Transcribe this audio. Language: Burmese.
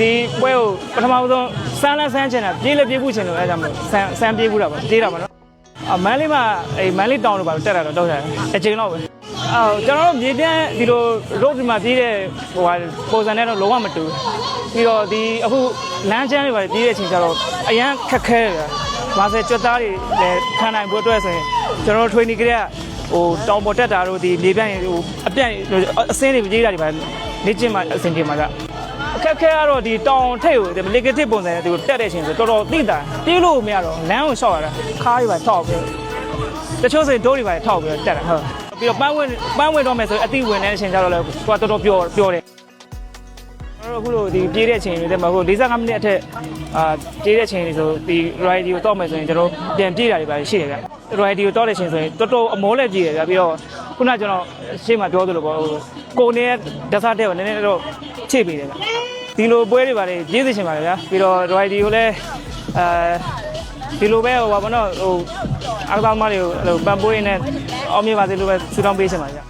ဒီပွဲကိုပထမဆုံးစမ်းလန်းစမ်းချင်တာပြေးလည်းပြေးဖို့ချင်လို့အဲဒါမှစမ်းပြေးဖို့တာပါပြေးတာပါနော်မန်းလေးမှာမန်းလေးတောင်တို့ပါတက်တာတော့တောက်တယ်အချိန်တော့ပဲကျွန်တော်တို့မြေပြန့်ဒီလို road ဒီမှာပြေးတဲ့ဟိုဟာပုံစံနဲ့တော့လုံးဝမတူပြီးတော့ဒီအခုလမ်းချမ်းတွေပါပြေးတဲ့အချိန်ကျတော့အရန်ခက်ခဲတယ်ဘာせကြွက်သားတွေလည်းခံနိုင်ဖို့အတွက်ဆိုရင်ကျွန်တော်တို့ training ကလေးကဟိုတောင်ပေါ်တက်တာတို့ဒီမြေပြန့်ဟိုအပြန့်အစင်းတွေပြေးတာတွေပါလေ့ကျင့်မှအဆင်ပြေမှာကအခက်ခဲကတော့ဒီတောင်ထိပ်ကို negative ပုံစံနဲ့ဒီကိုတက်တဲ့အချိန်ဆိုတော်တော်သိတာပြေးလို့မရတော့လမ်းကိုရှော့ရတာခါးတွေပါထောက်ပြီးတချို့ဆိုဒိုးတွေပါထောက်ပြီးတက်တာဟုတ်ပြီးတော့ပန်းဝင်တော့မယ်ဆိုအတိဝင်တဲ့အချိန်ကျတော့လေသူကတော်တော်ပြောတယ်ကျွန်တော်အခုလိုဒီပြေးတဲ့အချိန်တွေမှာဟို45မိနစ်အထက်ပြေးတဲ့အချိန်တွေဆိုဒီ ride ကိုတော့မယ်ဆိုရင်ကျွန်တော်ပြန်ပြေးတာတွေပါရှိတယ်ဗျ ride ကိုတော့တဲ့အချိန်ဆိုရင်တော်တော်အမောလက်ပြေးတယ်ဗျပြီးတော့ခုနကျွန်တော်ရှေ့မှာပြောသလိုပေါ့ဟိုကိုနေဒသတဲ့ကိုနည်းနည်းတော့ချိပေးတယ်ဗျဒီလိုပွဲတွေပါလေပြေးသိချင်ပါလေဗျာပြီးတော့ ride ကိုလည်းဒီလိုပဲဟိုပါဘောနော်ဟိုအားကစားသမားတွေကိုပန်ပိုးရင်းနဲ့အောင်မြင်ပါစေလို့ပဲဆုတောင်းပေးချင်ပါဗျာ